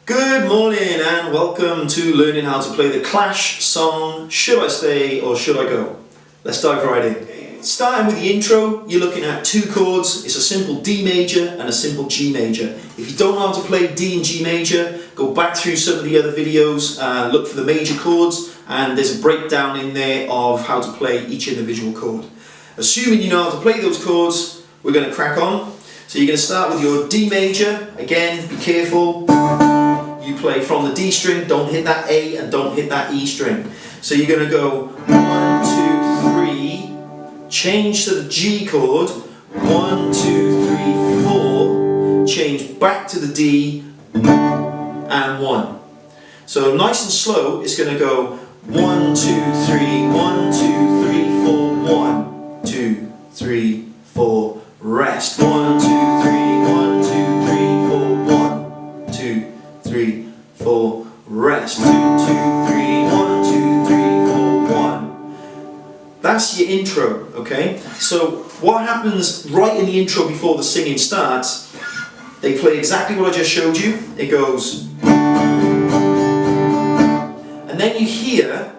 Good morning and welcome to learning how to play the Clash song Should I Stay or Should I Go? Let's dive right in. Starting with the intro, you're looking at two chords. It's a simple D major and a simple G major. If you don't know how to play D and G major, go back through some of the other videos, look for the major chords, and there's a breakdown in there of how to play each individual chord. Assuming you know how to play those chords, we're going to crack on. So you're going to start with your D major. Again, be careful. You play from the D string, don't hit that A and don't hit that E string. So you're going to go 1, 2, 3, change to the G chord, 1, 2, 3, 4, change back to the D, and 1. So nice and slow, it's going to go 1, 2, 3, 1, 2, 3, 4, 1, 2, 3, 4, rest, 1, 2, 3, 1, 2, 3, 4, 1, 2, 3, 4, rest, 2, 2, 3, 1, 2, 3, 4, 1. That's your intro, okay? So what happens right in the intro before the singing starts, they play exactly what I just showed you. It goes, and then you hear,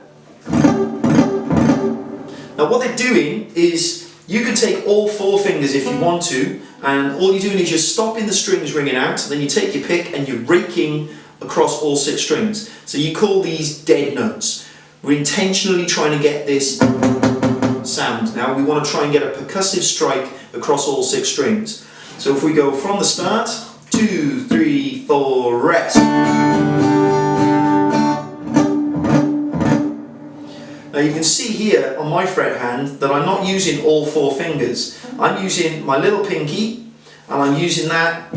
now what they're doing is, you can take all 4 fingers if you want to, and all you're doing is you're stopping the strings ringing out, then you take your pick and you're raking across all 6 strings. So you call these dead notes. We're intentionally trying to get this sound. Now we want to try and get a percussive strike across all 6 strings. So if we go from the start, 2, 3, 4, rest. Now you can see here on my fret hand that I'm not using all 4 fingers. I'm using my little pinky and I'm using that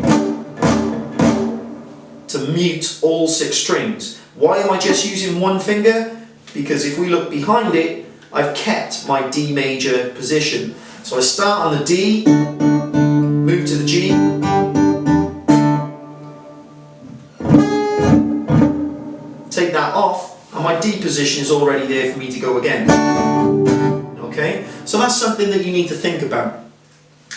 to mute all 6 strings. Why am I just using 1 finger? Because if we look behind it, I've kept my D major position. So I start on the D, move to the G, take that off, and my D position is already there for me to go again. Okay, so that's something that you need to think about.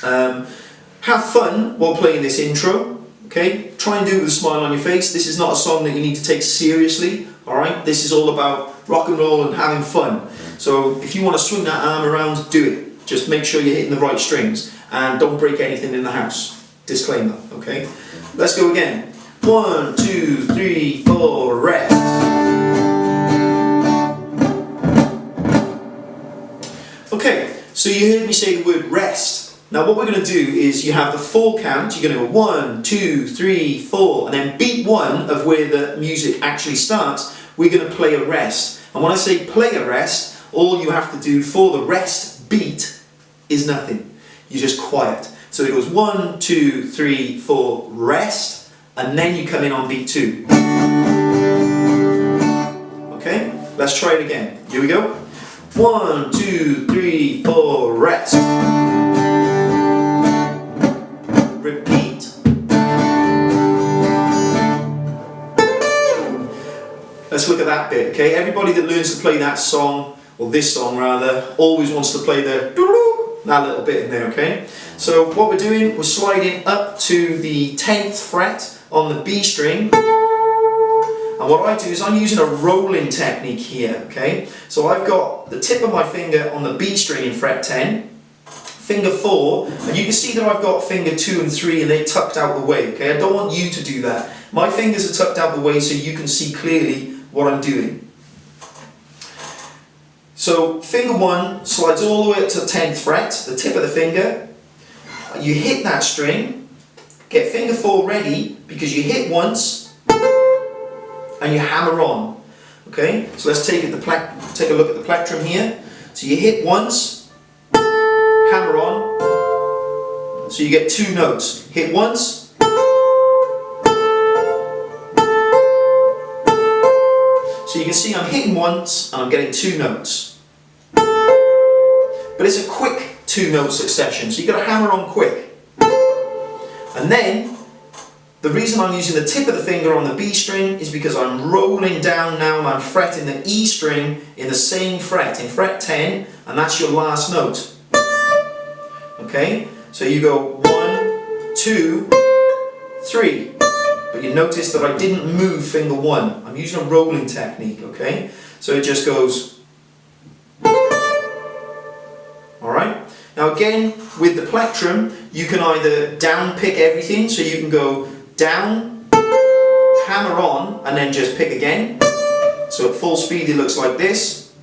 Have fun while playing this intro. Okay, try and do it with a smile on your face. This is not a song that you need to take seriously. All right, this is all about rock and roll and having fun. So if you want to swing that arm around, do it. Just make sure you're hitting the right strings and don't break anything in the house. Disclaimer. Okay, let's go again. 1, 2, 3, 4, rest. Okay, so you heard me say the word rest. Now what we're going to do is you have the 4 count. You're going to go 1, 2, 3, 4, and then beat 1 of where the music actually starts. We're going to play a rest. And when I say play a rest, all you have to do for the rest beat is nothing. You just quiet. So it goes 1, 2, 3, 4, rest, and then you come in on beat 2. Okay, let's try it again. Here we go. 1, 2, 3, 4, rest. Repeat. Let's look at that bit, okay? Everybody that learns to play that song, or this song rather, always wants to play the that little bit in there, okay? So what we're doing, we're sliding up to the 10th fret on the B string. And what I do is I'm using a rolling technique here, okay? So I've got the tip of my finger on the B string in fret 10, finger 4, and you can see that I've got finger 2 and 3 and they're tucked out the way, okay? I don't want you to do that. My fingers are tucked out the way so you can see clearly what I'm doing. So finger 1 slides all the way up to the 10th fret, the tip of the finger. You hit that string, get finger 4 ready because you hit once, and you hammer on. Okay, so let's take a look at the plectrum here. So you hit once, hammer on, so you get 2 notes. Hit once, so you can see I'm hitting once and I'm getting 2 notes. But it's a quick 2-note succession, so you've got to hammer on quick. And then the reason I'm using the tip of the finger on the B string is because I'm rolling down now and I'm fretting the E string in the same fret, in fret 10, and that's your last note. Okay, so you go 1, 2, 3. but you notice that I didn't move finger 1. I'm using a rolling technique, okay? So it just goes. Alright? Now again, with the plectrum, you can either down pick everything, so you can go down, hammer on, and then just pick again. So at full speed it looks like this.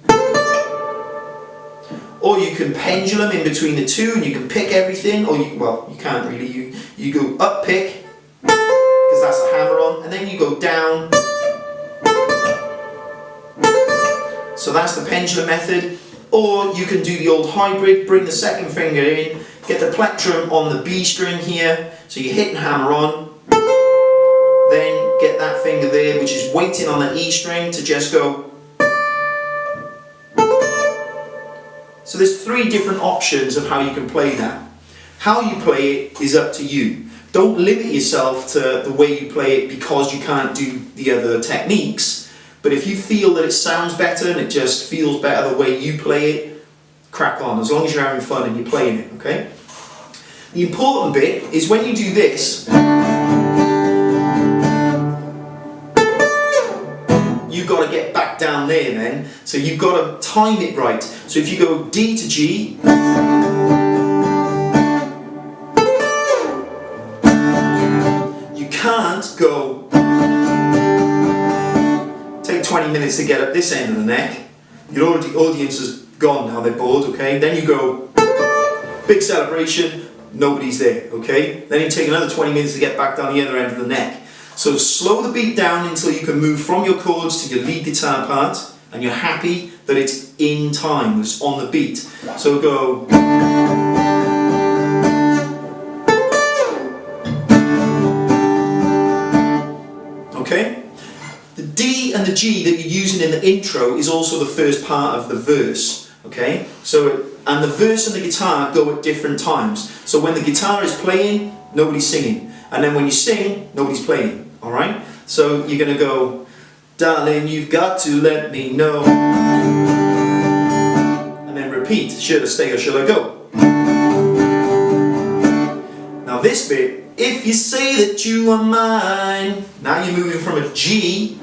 Or you can pendulum in between the two and you can pick everything, or you can't really, you go up pick, because that's a hammer on, and then you go down. So that's the pendulum method. Or you can do the old hybrid, bring the second finger in, get the plectrum on the B string here, so you hit and hammer on, then get that finger there which is waiting on the E string to just go. So there's 3 different options of how you can play that. How you play it is up to you. Don't limit yourself to the way you play it because you can't do the other techniques. But if you feel that it sounds better and it just feels better the way you play it, crack on, as long as you're having fun and you're playing it, okay? The important bit is when you do this, you've got to get back down there then, so you've got to time it right. So if you go D to G, you can't go, take 20 minutes to get up this end of the neck, your audience has gone now, they're bored, okay? Then you go, big celebration, nobody's there, okay? Then you take another 20 minutes to get back down the other end of the neck. So slow the beat down until you can move from your chords to your lead guitar part and you're happy that it's in time, it's on the beat. So go. Okay? The D and the G that you're using in the intro is also the first part of the verse. Okay? And the verse and the guitar go at different times. So when the guitar is playing, nobody's singing. And then when you sing, nobody's playing, alright? So you're going to go, darling, you've got to let me know. And then repeat, should I stay or should I go? Now this bit, if you say that you are mine, now you're moving from a G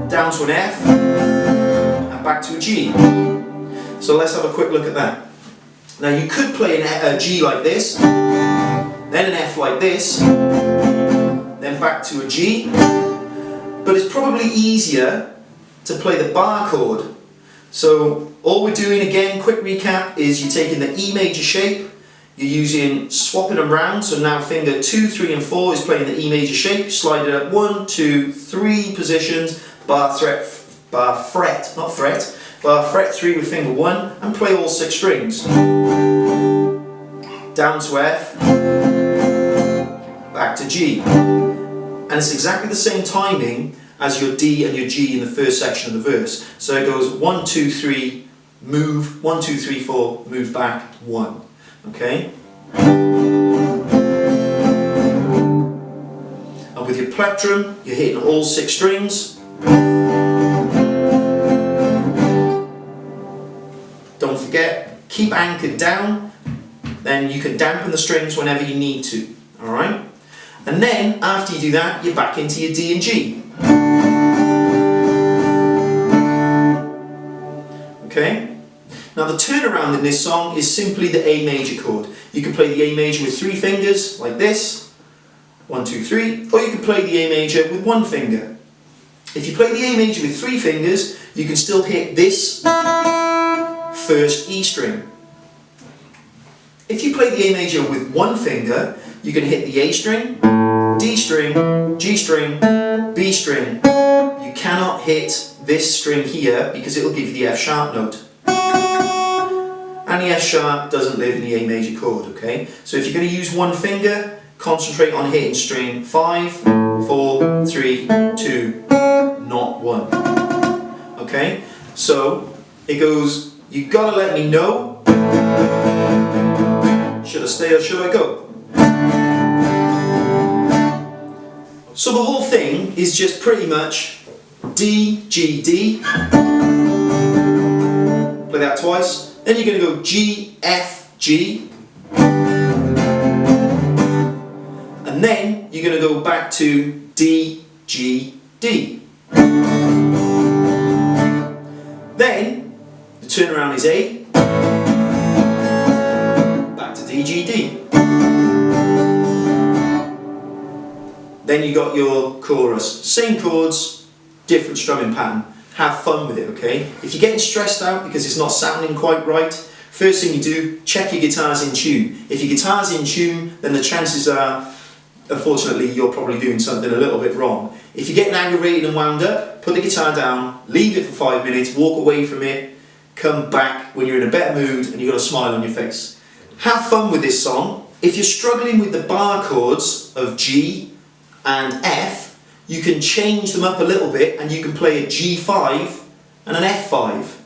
down to an F and back to a G. So let's have a quick look at that. Now you could play a G like this, then an F like this, then back to a G, but it's probably easier to play the bar chord. So all we're doing, again, quick recap, is you're taking the E major shape, you're swapping them around, so now finger 2, 3 and 4 is playing the E major shape, slide it up 1, 2, 3 positions, bar fret 3 with finger 1 and play all 6 strings. Down to F, back to G. And it's exactly the same timing as your D and your G in the first section of the verse. So it goes 1, 2, 3, move, 1, 2, 3, 4, move back, 1. Okay? And with your plectrum, you're hitting all 6 strings. Don't forget, keep anchored down, then you can dampen the strings whenever you need to, alright? And then, after you do that, you're back into your D and G. Okay? Now the turnaround in this song is simply the A major chord. You can play the A major with 3 fingers, like this, 1, 2, 3, or you can play the A major with 1 finger. If you play the A major with 3 fingers, you can still hit this first E string. If you play the A major with 1 finger, you can hit the A string, D string, G string, B string. You cannot hit this string here because it will give you the F sharp note. And the F sharp doesn't live in the A major chord, okay? So if you're going to use 1 finger, concentrate on hitting string 5, 4, 3, 2, not 1. Okay? So it goes, you gotta let me know. Should I stay or should I go? So the whole thing is just pretty much D, G, D. Play that twice. Then you're going to go G, F, G. And then you're going to go back to D, G, D. Then the turnaround is A, back to D, G, D. Then you got your chorus. Same chords, different strumming pattern. Have fun with it, okay? If you're getting stressed out because it's not sounding quite right, first thing you do, check your guitar's in tune. If your guitar's in tune, then the chances are, unfortunately, you're probably doing something a little bit wrong. If you're getting aggravated and wound up, put the guitar down, leave it for 5 minutes, walk away from it, come back when you're in a better mood and you've got a smile on your face. Have fun with this song. If you're struggling with the bar chords of G and F, you can change them up a little bit and you can play a G5 and an F5.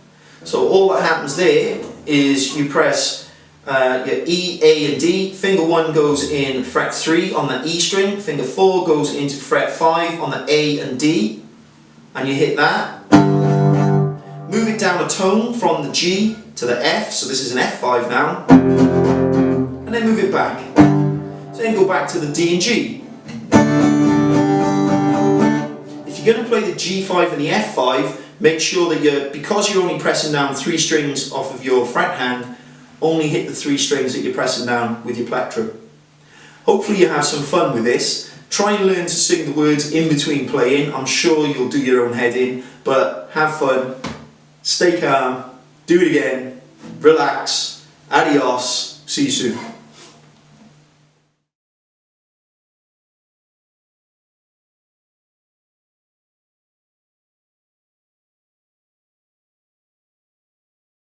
So all that happens there is you press your E, A and D. Finger 1 goes in fret 3 on the E string, finger 4 goes into fret 5 on the A and D, and you hit that. Move it down a tone from the G to the F, so this is an F5 now, and then move it back. So then go back to the D and G. If you're going to play the G5 and the F5, make sure that because you're only pressing down 3 strings off of your fret hand, only hit the 3 strings that you're pressing down with your plectrum. Hopefully you have some fun with this. Try and learn to sing the words in between playing. I'm sure you'll do your own head in, but have fun, stay calm, do it again, relax, adios, see you soon.